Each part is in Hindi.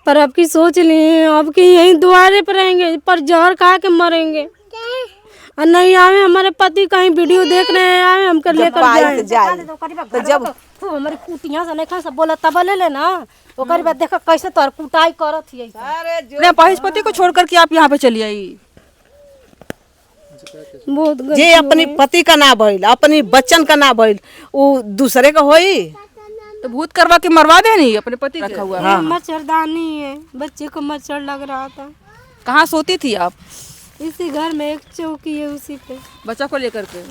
पर अब की सोच लिए, अब की यहीं द्वारे पर रहेंगे, पर जहर खा के मरेंगे। और नहीं आवे हमारे पति कहीं वीडियो देख रहे हैं, आवे हमको लेकर जाए तो जब हमारी कुटिया से नहीं खा सब बोला तब ले लेना। ओकर बाद देखो कैसे तोर कुटाई करत हिए। अपने पति को छोड़ करके आप यहाँ पे चली आई। बहुत जे अपनी पति का ना भइल, अपनी बच्चन का ना भइल, वो दूसरे का होई तो भूत करवा के मरवा दे नहीं अपने पति रखा हुआ। हाँ। मच्छरदानी है, बच्चे को मच्छर लग रहा था। कहाँ सोती थी आप? इसी घर में एक चौकी है, उसी पे बच्चा को लेकर के।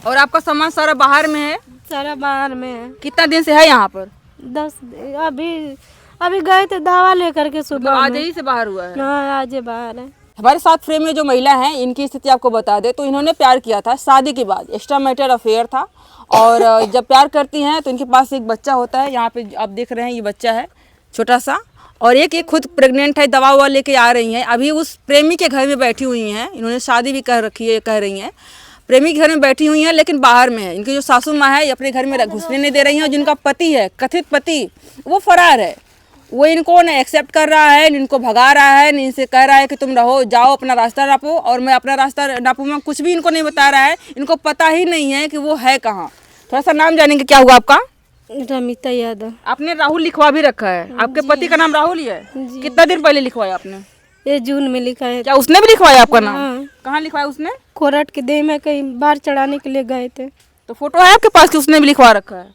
और आपका सामान सारा बाहर में है? सारा बाहर में है। कितना दिन से है यहाँ पर? 10 अभी गए थे दवा लेकर के सुबह। आज ही से बाहर हुआ है? हाँ आज बाहर है। हमारे साथ फ्रेम में जो महिला हैं, इनकी स्थिति आपको बता दे तो इन्होंने प्यार किया था शादी के बाद, एक्स्ट्रा मैरिटल अफेयर था। और जब प्यार करती हैं तो इनके पास एक बच्चा होता है। यहाँ पे आप देख रहे हैं ये बच्चा है छोटा सा, और एक खुद प्रेग्नेंट है, दवा ववा लेके आ रही हैं। अभी उस प्रेमी के घर में बैठी हुई हैं, इन्होंने शादी भी कर रखी है, कह रही हैं प्रेमी के घर में बैठी हुई हैं, लेकिन बाहर में है। इनकी जो सासू माँ है ये अपने घर में घुसने नहीं दे रही हैं। और जिनका पति है, कथित पति, वो फरार है। वो इनको न एक्सेप्ट कर रहा है, इनको भगा रहा है, इनसे कह रहा है कि तुम रहो, जाओ अपना रास्ता नापो, और मैं अपना रास्ता नापूंगा। कुछ भी इनको नहीं बता रहा है, इनको पता ही नहीं है कि वो है कहाँ। थोड़ा सा नाम जानेंगे, क्या हुआ आपका? रमिता यादव। आपने राहुल लिखवा भी रखा है, आपके पति का नाम राहुल ही है? कितना दिन पहले लिखवाया आपने? ये जून में लिखा है। क्या उसने भी लिखवाया आपका नाम? हाँ। कहाँ लिखवाया उसने? कोरट के देह में कहीं बार चढ़ाने के लिए गए थे। तो फोटो है आपके पास कि उसने भी लिखवा रखा है?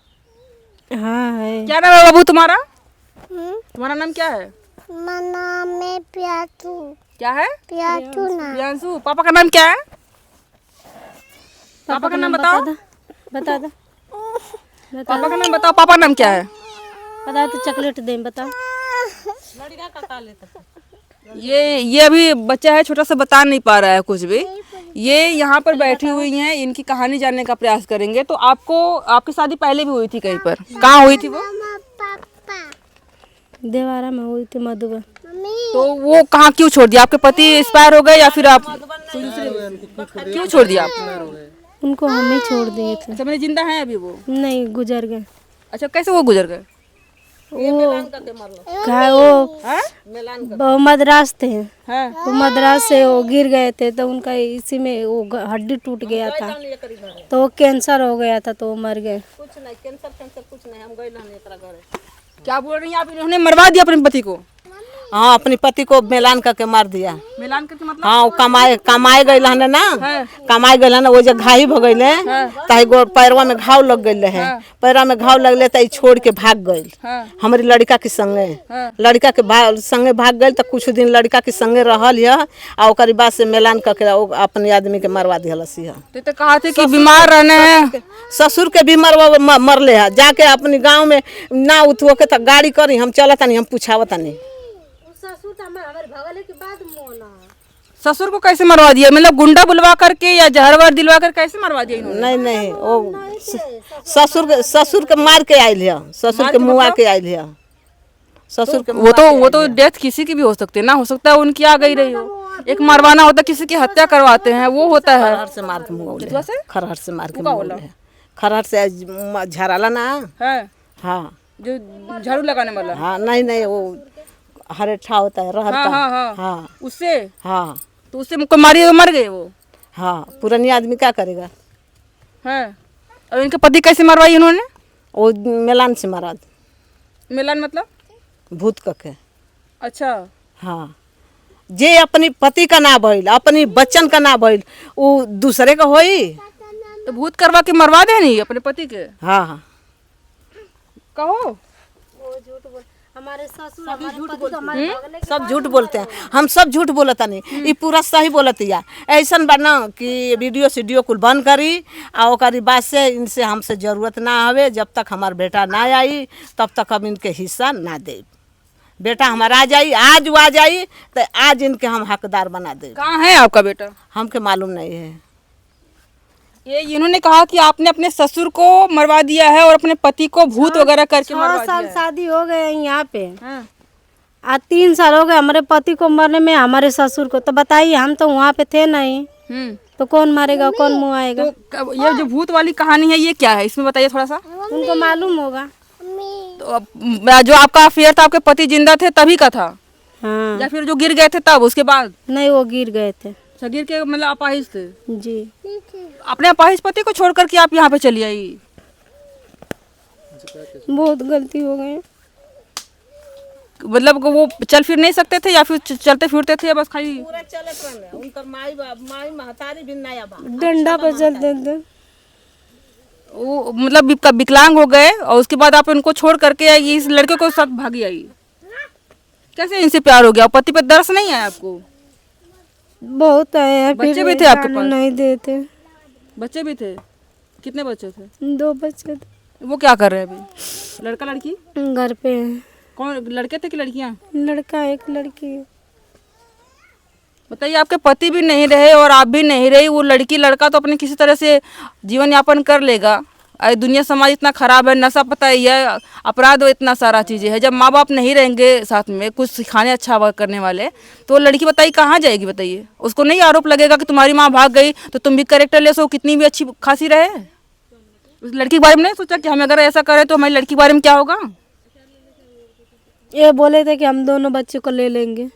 हाँ है। क्या नाम है बाबू तुम्हारा? तुम्हारा नाम क्या है? नाम है प्याटू। क्या है? प्याटू ना। प्रियांशु। पापा का नाम क्या है? पापा का नाम बताओ। बता दो। पापा का नाम बताओ। पापा का नाम क्या है? बता तो चॉकलेट दे बताओ। ये अभी बच्चा है छोटा सा, बता नहीं पा रहा है कुछ भी। ये यहाँ पर बैठी हुई हैं, इनकी कहानी जानने का प्रयास करेंगे। तो आपकी शादी पहले भी हुई थी कहीं पर? कहाँ हुई थी वो? देवारा में हुई थी, मधुबन। तो वो कहाँ क्यों छोड़ दिया? आपके पति एक्सपायर हो गए या फिर आप क्यों छोड़ दिया आप? उनको हम ही छोड़ दिए थे। अच्छा, मैंने जिंदा है अभी वो? नहीं, गुजर गए। अच्छा, कैसे वो गुजर गए? वो मद्रास थे। हाँ। वो मद्रास से वो गिर गए थे, तो उनका इसी में वो हड्डी टूट गया था, तो वो कैंसर हो गया था, तो वो मर गए। कुछ नहीं, कैंसर कुछ नहीं, हम गए रहने। क्या बोल रही हैं आप? इन्होंने मरवा दिया अपने पति को? हाँ, अपने पति को मिलान करके मार दिया। मिलान करके मतलब? हाँ, वो कमाए गए है ना, कमाए गए ना, वो जो घाई भ गए ताही पैरवा में घाव लग गए है। पैरवा में घाव लगले तो छोड़ के भाग गए हमारी लड़का के संगे। लड़का के संगे भाग गए तो कुछ दिन लड़का के संगे रहल है, और ओकर बाद से मिलान करके अपने आदमी के मरवा दिहलस है। तो कहा थे कि बीमार रहने हैं, ससुर के भी मरले है। जाके अपने गाँव में ना उठो के तो गाड़ी करी, हम चलता नहीं, हम पूछावता नहीं। ससुर को कैसे मरवा दिया? मतलब गुंडा बुलवा करके या जहर वर दिलवा कर कैसे मरवा दिया इन्होंने? नहीं, वो ससुर के मार के आयल है, ससुर के मुआ के आयल है। ससुर के वो तो डेथ किसी की भी हो सकती है ना, हो सकता है उनकी आ गई रही हो। एक मरवाना होता है, किसी की हत्या करवाते हैं, वो होता है। खरहर से मार के मुआ, खरहर से मार के मुआ, खरहर से झराला ना है। हाँ, जो झाड़ू लगाने वाला। हाँ, नहीं, वो हरेठा होता है, रहर का। हाँ, उससे। हाँ, तो उससे मुझको मारी तो मर गए वो। हाँ, पुरानी आदमी क्या करेगा? हाँ, और इनके पति कैसे मरवाई इन्होंने? वो मिलान से मारा। मिलान मतलब? भूत के। अच्छा। हाँ, जे अपनी पति का ना भइल, अपनी बच्चन का ना भइल, वो दूसरे का होई तो भूत करवा के मरवा दे नहीं अपने पति के? हाँ, कहो। हमारे ससुर सब झूठ बोलते हैं, हम सब झूठ बोलता नहीं, ये पूरा सही बोलत है। ऐसा बना कि वीडियो कुल बंद करी, और ओकरी बाद से इनसे हमसे जरूरत ना आवे। जब तक हमार बेटा ना आई तब तक हम इनके हिस्सा ना दे। बेटा हमारा आ जाई, आज वो आ जाई तो आज इनके हम हकदार बना दे। कहाँ है आपका बेटा? हमके मालूम नहीं है। ये इन्होंने कहा कि आपने अपने ससुर को मरवा दिया है और अपने पति को भूत वगैरह करके मरवा दिया है। 6 साल शादी हो गए यहाँ पे। आज 3 साल हो गए हमारे पति को मरने में, हमारे ससुर को। तो बताइए, हम तो वहाँ पे थे नहीं, तो कौन मारेगा, कौन मुँह आएगा? तो ये जो भूत वाली कहानी है ये क्या है, इसमें बताइए थोड़ा सा। उनको मालूम होगा। जो आपका अफेयर था, आपके पति जिंदा थे तभी का था, हाँ या फिर जो गिर गए थे तब उसके बाद? नहीं, वो गिर गए थे। अच्छा, गिर के मतलब अपाहिज थे। जी। अपने अपाहिज पति को छोड़ करके आप यहाँ पे चली आई? बहुत गलती हो गई। मतलब वो चल फिर नहीं सकते थे या फिर चलते फिरते थे या बस खाली? पूरा चलत रहले उनकर माई महतारी भी नया बा डंडा पर चलते थे। वो मतलब विकलांग हो गए और उसके बाद आप उनको छोड़ करके इस लड़के को साथ भागी आई। कैसे इनसे प्यार हो गया? पति पे दर्श नहीं आया आपको? बहुत आए हैं, बच्चे फिर भी थे आपके जाने पास? नहीं देते। बच्चे भी थे? कितने बच्चे थे? 2 बच्चे थे। वो क्या कर रहे हैं अभी? लड़का लड़की? घर पे हैं। कौन, लड़के थे कि लड़कियां? लड़का एक लड़की। बताइए, आपके पति भी नहीं रहे और आप भी नहीं रही, वो लड़की लड़का तो अपने किसी तरह से जीवन यापन कर लेगा। अरे दुनिया समाज इतना खराब है, नशा पता ही है, अपराध इतना सारा चीज़ें है। जब माँ बाप नहीं रहेंगे साथ में कुछ सिखाने अच्छा वर्क करने वाले, तो वो लड़की बताइए कहाँ जाएगी? बताइए, उसको नहीं आरोप लगेगा कि तुम्हारी माँ भाग गई तो तुम भी करेक्टर ले सो, कितनी भी अच्छी खासी रहे। उस लड़की के बारे में नहीं सोचा कि हम अगर ऐसा करें तो हमारी लड़की के बारे में क्या होगा? ये बोले थे कि हम दोनों बच्चे को ले लेंगे।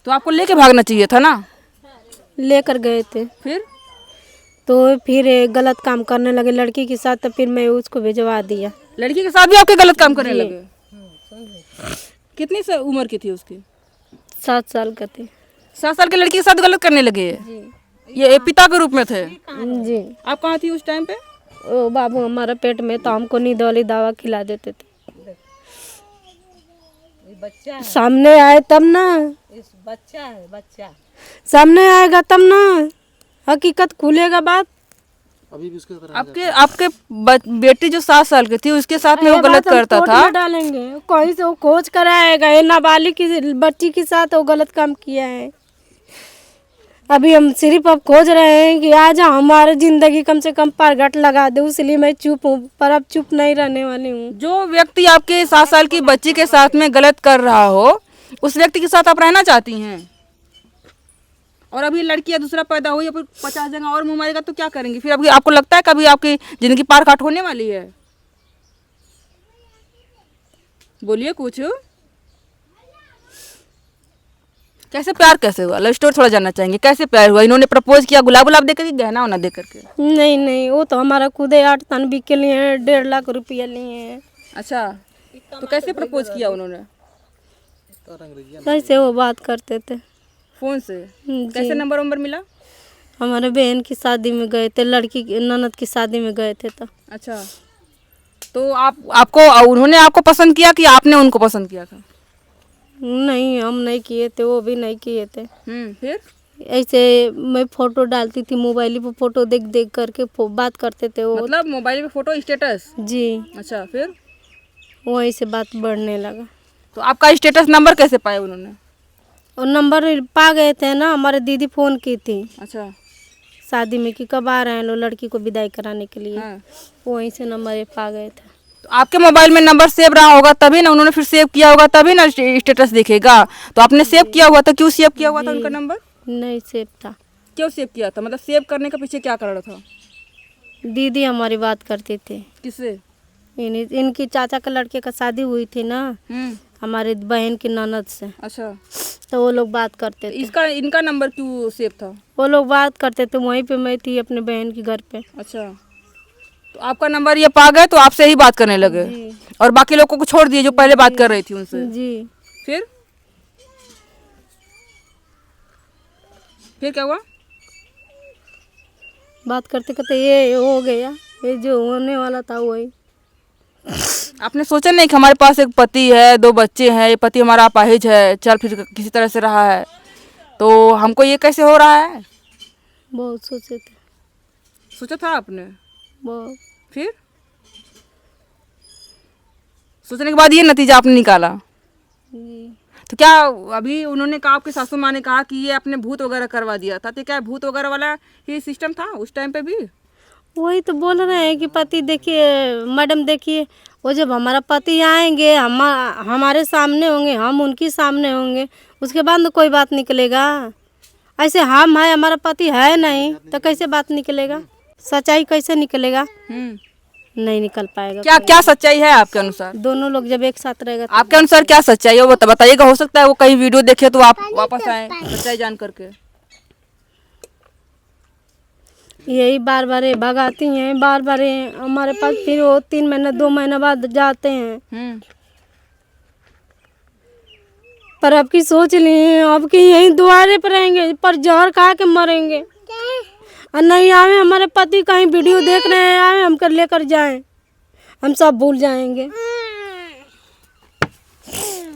तो आपको लेके भागना चाहिए था ना। लेकर गए थे, तो फिर गलत काम करने लगे लड़की के साथ, तो फिर मैं उसको भिजवा दिया। लड़की के साथ भी आपके गलत काम करने लगे? कितनी उम्र की थी उसकी? 7 साल का थे। 7 साल की लड़की के साथ गलत करने लगे? ये पिता के रूप में थे? जी। आप कहाँ थी उस टाइम पे? ओ बाबू हमारा पेट में, तो हमको नींद वाली दवा खिला देते थे। सामने आए तब ना, इस बच्चा है बच्चा सामने आएगा तब ना हकीकत खुलेगा बात। अभी भी उसके आपके बेटी जो 7 साल की थी उसके साथ में वो गलत करता कोर्ट था? में डालेंगे, कोई से वो खोज कराएगा। ये नाबालिग की बच्ची के साथ वो गलत काम किया है। अभी हम सिर्फ अब खोज रहे हैं कि आज हमारी जिंदगी कम से कम पर घट लगा दे, इसलिए मैं चुप हूँ, पर अब चुप नहीं रहने वाली हूँ। जो व्यक्ति आपके 7 साल की बच्ची के साथ में गलत कर रहा हो, उस व्यक्ति के साथ आप रहना चाहती हैं? और अभी लड़की या दूसरा पैदा हो या फिर 50 जगह और मुँह मारेगा तो क्या करेंगे फिर? अभी आपको लगता है कभी आपकी जिंदगी पार घाट होने वाली है? बोलिए कुछ। कैसे प्यार कैसे हुआ? लव स्टोरी थोड़ा जानना चाहेंगे। कैसे प्यार हुआ? इन्होंने प्रपोज किया गुलाब गुलाब देकर कि गहना वना दे करके? नहीं नहीं, वो तो हमारा खुद 8 तनबी के लिए हैं, 1.5 लाख रुपया लिए हैं। अच्छा, तो कैसे प्रपोज किया उन्होंने? कैसे वो बात करते थे फोन से? जी। कैसे नंबर मिला? हमारे बहन की शादी में गए थे, लड़की की ननद की शादी में गए थे तो। अच्छा, तो आपको उन्होंने आपको पसंद किया कि आपने उनको पसंद किया था? नहीं, हम नहीं किए थे, वो भी नहीं किए थे। फिर ऐसे मैं फोटो डालती थी मोबाइल पे, फोटो देख देख करके बात करते थे वो। मतलब मोबाइल पे फोटो स्टेटस? जी। अच्छा, फिर वहीं से बात बढ़ने लगा। तो आपका स्टेटस नंबर कैसे पाए उन्होंने? और नंबर पा गए थे ना, हमारे दीदी फ़ोन की थी अच्छा, शादी में कि कब आ रहे हैं लोग लड़की को विदाई कराने के लिए। हाँ। वहीं से नंबर पा गए थे। तो आपके मोबाइल में नंबर सेव रहा होगा तभी ना, उन्होंने फिर सेव किया होगा तभी ना स्टेटस दिखेगा। तो आपने सेव किया हुआ था, क्यों सेव किया हुआ था उनका नंबर? नहीं सेव था। क्यों सेव किया था? मतलब सेव करने के पीछे क्या कारण था? दीदी हमारी बात करती थी। किससे? इनकी चाचा का लड़के का शादी हुई थी ना, हमारे बहन की ननद से। अच्छा, तो वो लोग बात करते थे। इनका नंबर क्यों सेव था? वो लोग बात करते थे, वहीं पे मैं थी अपने बहन के घर पे। अच्छा, तो आपका नंबर ये पा गए तो आपसे ही बात करने लगे और बाकी लोगों को छोड़ दिए जो पहले बात कर रही थी उनसे? जी। फिर क्या हुआ? बात करते करते ये हो गया, ये जो होने वाला था वही। आपने सोचा नहीं कि हमारे पास एक पति है, 2 बच्चे हैं, ये पति हमारा अपाहिज है, चल फिर किसी तरह से रहा है, तो हमको ये कैसे हो रहा है? बहुत सोचे थे। सोचा था आपने? बहुत। फिर सोचने के बाद ये नतीजा आपने निकाला? जी। तो क्या अभी उन्होंने कहा, आपके सासू माँ ने कहा कि ये आपने भूत वगैरह करवा दिया था, तो क्या भूत वगैरह वाला ही सिस्टम था उस टाइम पे भी? वही तो बोल रहे हैं कि पति देखिए मैडम, देखिए वो जब हमारा पति आएंगे, हमारे सामने होंगे, हम उनके सामने होंगे, उसके बाद तो कोई बात निकलेगा। ऐसे हम है, हमारा पति है नहीं, तो कैसे बात निकलेगा? सच्चाई कैसे निकलेगा? नहीं निकल पाएगा। क्या क्या सच्चाई है आपके अनुसार? दोनों लोग जब एक साथ रहेगा तो आपके अनुसार क्या सच्चाई है वो बताइएगा। हो सकता है वो कहीं वीडियो देखे तो आप वापस आए सच्चाई जान करके। यही बार बार भगाती हैं, बार बार हमारे पास, फिर वो 3 महीना 2 महीना बाद जाते हैं। पर अब की सोच ली, अब की यही द्वारे पर रहेंगे, पर जहर खा के मरेंगे। और नहीं आवे हमारे पति कहीं वीडियो देख रहे हैं, आवे हमको लेकर जाएं, हम सब भूल जाएंगे।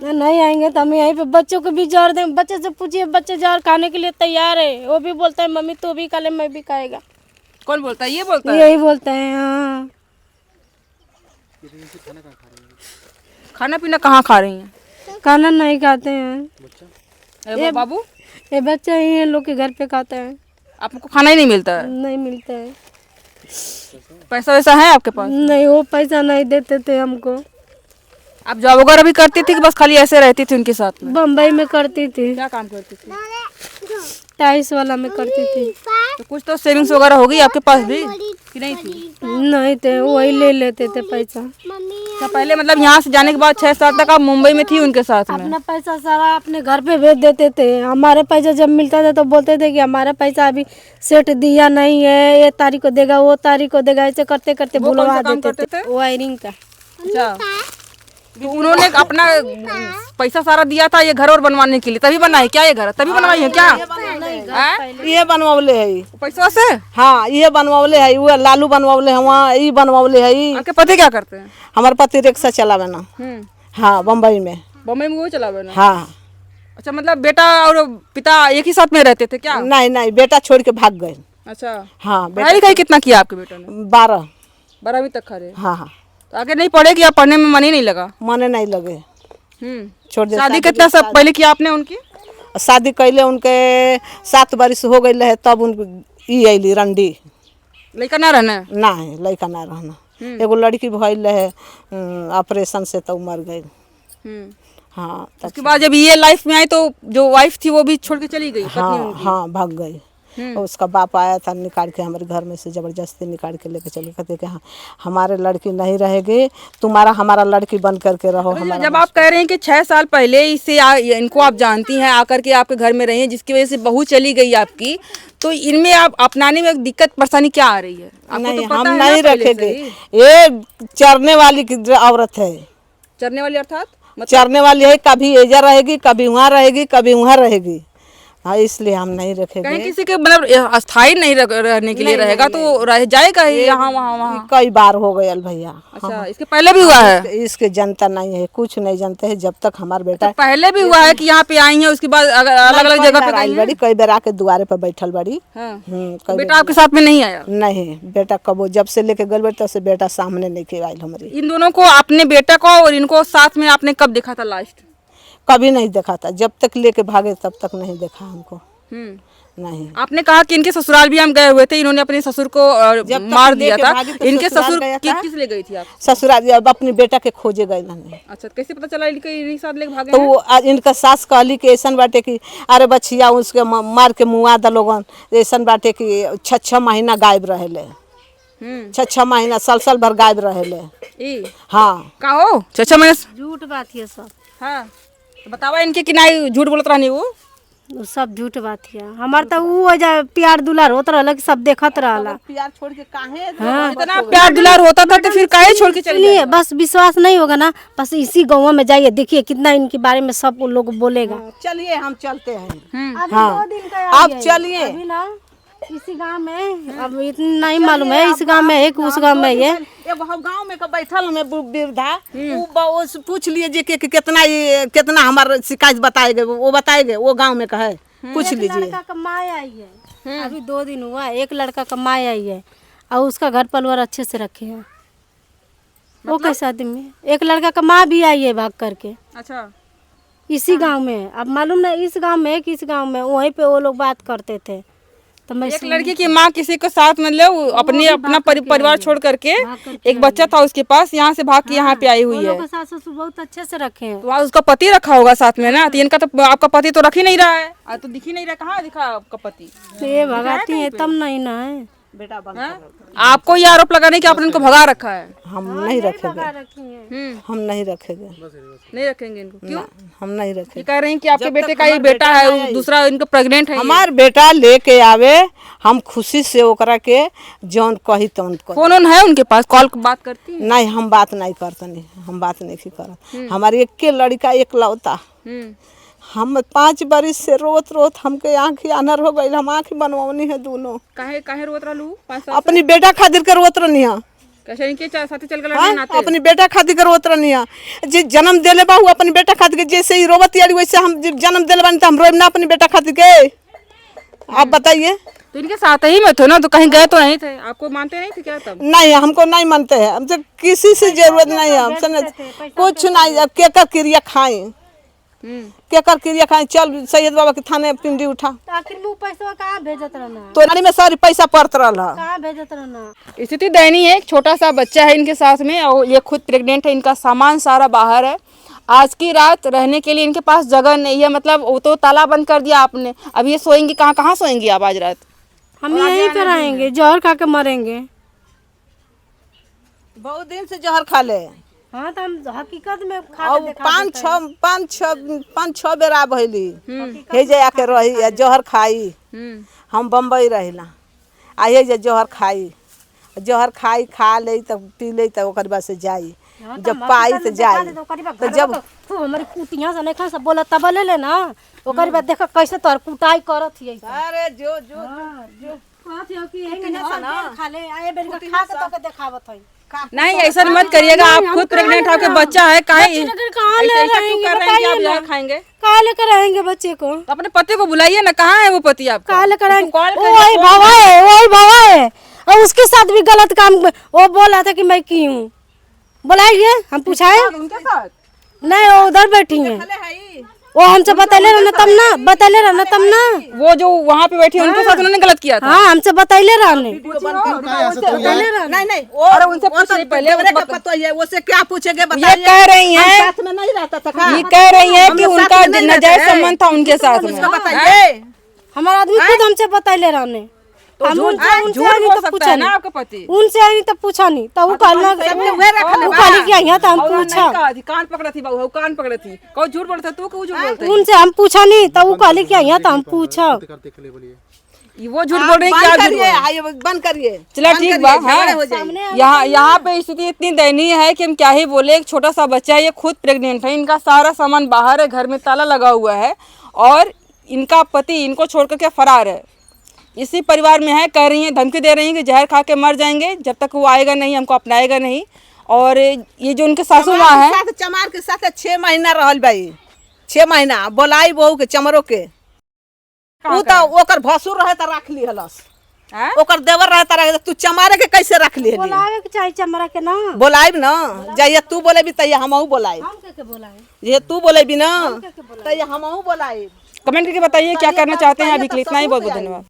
नहीं आएंगे तो हम यहीं पे बच्चों को भी जहर दें। बच्चे से पूछिए, बच्चे जहर खाने के लिए तैयार है। वो भी बोलता है मम्मी तू भी खा ले, मैं भी खाएगा। कौन बोलता है? ये बोलता है? यही बोलते हैं। हाँ, खाना पीना कहाँ खा रही हैं? खाना नहीं खाते हैं। ये बाबू ये बच्चे ही लोग के घर पे खाते हैं। आपको खाना ही नहीं मिलता है? नहीं मिलता है। पैसा वैसा है आपके पास? नहीं, वो पैसा नहीं देते थे हमको। आप जॉब वगैरह भी करती थी कि बस खाली ऐसे रहती थी उनके साथ में? बम्बई में करती थी, क्या काम करती थी? टाइल्स वाला में करती थी। तो कुछ तो सेविंग्स वगैरह होगी आपके पास भी कि नहीं थी? नहीं थे, वही ले लेते थे पैसा। तो पहले मतलब यहाँ से जाने के बाद 6 साल तक आप मुंबई में थी उनके साथ में? अपना पैसा सारा अपने घर पे भेज देते थे। हमारे पैसा जब मिलता था तो बोलते थे कि हमारा पैसा अभी सेट दिया नहीं है, ये तारीख को देगा, वो तारीख को देगा, ऐसे करते करते वो कौन सा बुलवा काम देते करते थे। वायरिंग का। अच्छा, तो उन्होंने अपना पैसा सारा दिया था ये घर और बनवाने के लिए, तभी बनाई क्या ये घर? तभी बनवाई है क्या? ये बनवावले है पैसा से? हाँ, ये बनवावले है, वो लालू बनवावले है, वहाँ ये बनवावले है। आपके पति क्या करते हैं? हमारे पति रिक्शा चलावे ना। हाँ, बम्बई में। बम्बई में वो चलावे ना? हाँ। अच्छा, मतलब बेटा और पिता एक ही साथ में रहते थे क्या? नहीं नहीं, बेटा छोड़ के भाग गए। अच्छा। हाँ, पढ़ाई लिखाई कितना किया आपके बेटा ने? 12। 12वीं तक खा रहे? हाँ हाँ। तो आगे नहीं पढ़े कि आप पढ़ने में मन ही नहीं लगा? मने नहीं लगे, छोड़ दे। शादी कितना सब पहले किया आपने उनकी? शादी कैले उनके 7 बरिस हो गई है, तब उनको ई अली रंडी। लड़का ना रहना? ना है, लड़का ना रहना। एगो लड़की भइल है ऑपरेशन से, तो मर गई। हाँ, उसके बाद जब ये लाइफ में आई तो जो वाइफ थी वो भी छोड़ के चली गई? हाँ हाँ, भाग गई। उसका बाप आया था, निकाल के हमारे घर में से जबरदस्ती निकाल के लेके चले, कहते कि हाँ हमारे लड़की नहीं रहेगी, तुम्हारा हमारा लड़की बन करके रहो। हमारा जब आप कह रहे हैं कि 6 साल पहले इसे इनको आप जानती हैं, आकर के आपके घर में रही हैं, जिसकी वजह से बहू चली गई आपकी, तो इनमें आप अपनाने में दिक्कत परेशानी क्या आ रही है? नहीं, हम नहीं रखेंगे। ये चरने वाली औरत है। चरने वाली अर्थात? चरने वाली है, कभी एजा रहेगी, कभी वहाँ रहेगी, कभी वहाँ रहेगी। हाँ, इसलिए हम नहीं रखेंगे। कहीं किसी के मतलब अस्थाई नहीं रहने के लिए रहेगा तो रह जाएगा ही यहाँ वहाँ। कई बार हो गया भैया। अच्छा, इसके पहले भी हुआ है? इसके जनता नहीं है, कुछ नहीं जानते हैं। जब तक हमारा बेटा पहले भी हुआ है कि यहाँ पे आई है, उसके बाद अलग अलग जगह पे गई बड़ी, कई बार आके द्वारे पर बैठल बड़ी। बेटा आपके साथ में नहीं आया? नहीं, बेटा कबो जब से लेके गल तब से बेटा सामने नहीं के आयल हमारी। इन दोनों को, अपने बेटा को और इनको साथ में आपने कब देखा था लास्ट? कभी नहीं देखा था, जब तक लेके भागे तब तक नहीं देखा हमको। नहीं। आपने कहा कि इनके ससुराल भी हम गए हुए थे, इन्होंने अपने ससुर को मार दिया था। इनके ससुर किस ले गई थी आप? ससुराल अब अपने बेटा के खोजे गए नहीं। अच्छा, कैसे पता चला इनके साथ लेके भागे? तो वो इनका सास कहली कि ऐसा बाटे कि अरे बछिया उसके मार के मुआ द लोगन, ऐसा बाटे कि 6 महीना गायब रहेले। 6 महीना साल भर गायब रहेले। हाँ, का हो 6 महीने? झूठ बात है सब। हाँ, तो बतावा इनके कि नहीं झूठ बोलत रहनी? वो सब झूठ बात है। हमार तो वो प्यार दुलार होता रहला कि सब देखत रहला। प्यार छोड़ के काहे? इतना प्यार दुलार होता था तो फिर काहे छोड़ के चली? चलिए, बस विश्वास नहीं होगा ना, बस इसी गाँव में जाइए, देखिए कितना इनके बारे में सब लोग बोलेगा। चलिए हम चलते हैं। हाँ, आप चलिए। अभी ना इसी गांव में, अब इतना नहीं मालूम है, इस गांव में एक, उस गांव में ये गांव में का बैठल हमें वृद्धा, वो पूछ लिए जी कि कितना हमारा शिकायत बताएगे, वो बताएगे, वो गांव में का है, पूछ लीजिए। लड़का कमाए आई है, अभी 2 दिन हुआ, एक लड़का कमाए आई है और उसका घर परिवार अच्छे से रखे हैं। वो कैसे आदमी? एक लड़का कमा भी आई है भाग करके। अच्छा, इसी गांव में, अब मालूम नहीं इस गांव में किस गांव में, वहीं पे वो लोग बात करते थे। तो मैं एक लड़की की माँ किसी को साथ मतलब अपना परिवार छोड़ करके, एक बच्चा था उसके पास, यहाँ से भाग के यहाँ पे आई हुई है। सास ससुर बहुत अच्छे से रखे हैं। तो उसका पति रखा होगा साथ में ना? तो इनका तो, आपका पति तो रख ही नहीं रहा है, तो दिख ही नहीं रहा। कहाँ दिखा आपका पति? ये भगाती है तब नहीं ना है। बेटा बंद हाँ? आपको ये आरोप लगाने कि आपने उनको भगा रखा है। हम नहीं रखेंगे, हम्म, हम नहीं रखेंगे, नहीं रखेंगे इनको। क्यों? हम नहीं ये रखेंगे। कह रहे हैं कि आपके बेटे का ये बेटा है, दूसरा इनको प्रेग्नेंट है। हमार बेटा लेके आवे, हम खुशी से ओकरा के जौन कही तौन कर। फोन ऑन है उनके पास, कॉल बात करती है? नहीं, हम बात नहीं करते, हम बात नहीं करत। हमारी एक के लड़का एक लौता, हम 5 बरिस से रोत रोत हमके आँखी आनर हो गई, हम आँखी बनवानी है दोनों। काहे काहे रोत रहलू 5 साल? अपनी बेटा खातिर के रोत रहनी है। कैसे इनके साथी चल हाँ, नाते? अपनी बेटा खातिर के रोत रहनी है। जी जन्म देले बाहू अपनी बेटा खातिर के, जैसे ही रोवत यारी वैसे हम जन्म देले बानी तो हम रोब ना अपनी बेटा खातिर के। आप बताइए। तो इनके साथ ही में थे ना, तो कहीं गए तो नहीं थे? आपको मानते नहीं थे क्या तब? नहीं, हमको नहीं मानते हैं, हमसे किसी से जरूरत नहीं है, हमसे कुछ नहीं। अब केकर क्रिया खाएं, केकर क्रिया खाएं। चल सैयद बाबा के थाने पिंडी उठा, तो आखिर में वो पैसा कहाँ भेजत रहना, तो नानी में सारी पैसा पड़त रहा। कहाँ भेजत रहना। स्थिति दयनीय है। एक छोटा सा बच्चा है इनके साथ में और ये खुद प्रेग्नेंट है, इनका सामान सारा बाहर है। आज की रात रहने के लिए इनके पास जगह नहीं है, मतलब वो तो ताला बंद कर दिया आपने। अब ये सोएंगी कहाँ? कहाँ सोएंगी आप आज रात? हम यहीं पे रहेंगे, जहर खा के मरेंगे। बहुत दिन से जहर खा ले। हाँ तो हम हकीकत में खा और के देखा 5-6 बेर आ भइली हे जे आके रही या जहर खाई। हम बम्बई रहिला, आइए जे जहर खाई खा ले तब पी ले तब ओकर बाद से जाई, जब पाई तो जाई। तो जब हमारी कुटिया से नहीं सब बोला तब ले लेना, ओकर बाद देखा कैसे तोर कुटाई करत हिए। अरे जो जो खा ले आए बेर का खा के तो देखावत है। नहीं ऐसा मत करिएगा, आप खुद प्रेग्नेंट हो के बच्चा है, काहे कहाँ ले रहेंगे कर रहे हैं कि आप जहर खाएंगे? कहाँ लेकर रहेंगे बच्चे को? तो अपने पति को बुलाइए ना, कहाँ है वो पति आपका? कहाँ लेकर आएंगे? कॉल वही भवा है और उसके साथ भी गलत काम वो बोल रहा था कि मैं की हूँ। बुलाइए, हम पूछाए उनके साथ? नहीं, वो उधर बैठी है, वो हमसे बतैले रहना तब ना। वो जो वहाँ पे बैठी है उनके साथ उन्होंने गलत किया था? हाँ हमसे बतैले रहने। नहीं अरे उनसे पूछ रही पहले, उससे क्या पूछेंगे? ये कह रही हैं, साथ में नहीं रहता था। ये कह रही हैं कि उनका नाजायज संबंध था उनके साथ में। बताइए, हमारा आदमी खुद हमसे बतैले रहने। हम झूठ उनसे बोल तो सकता पूछा है ना नहीं, आपका पति? उनसे आई तो पूछा नहीं, तो वो कहली कि यहाँ तो हम पूछा, कान पकड़ा थी बाबू, कान पकड़ा थी। कौन झूठ बोलता? तू क्यों झूठ बोलता है? उनसे हम पूछा नहीं, तो वो कहली कि यहाँ तो हम पूछा। वो झूठ बोल रही है, क्या झूठ बोल रही है? बंद करिए। चलो ठीक बा। हाँ, यहाँ पे स्थिति इतनी दयनीय है कि हम क्या ही बोले। एक छोटा सा बच्चा है, ये खुद प्रेग्नेंट है, इनका सारा सामान बाहर है, घर में ताला लगा हुआ है और इनका पति इनको छोड़ करके फरार है। इसी परिवार में है, कह रही हैं, धमकी दे रही हैं कि जहर खा के मर जाएंगे जब तक वो आएगा नहीं, हमको अपनाएगा नहीं। और ये जो उनके सासू माँ है, चमार के साथ 6 महीना रहल भाई, 6 महीना बोलाई बहू के चमरो के। उ तो ओकर भसुर रहे त रख ली हलस, ओकर देवर रहे त रख। तू चमारे के कैसे रख ली? बोलावे के चाहिए चमरा के ना, बोलाइब ना, जाइए तू बोलेबी तैया हमहू बोलाइब, हम के बोलाए ये तू बोलेबी ना तैया हमहू बोलाइब। कमेंट करके बताइए क्या करना चाहते हैं। अभी के लिए इतना ही, बहुत बहुत धन्यवाद।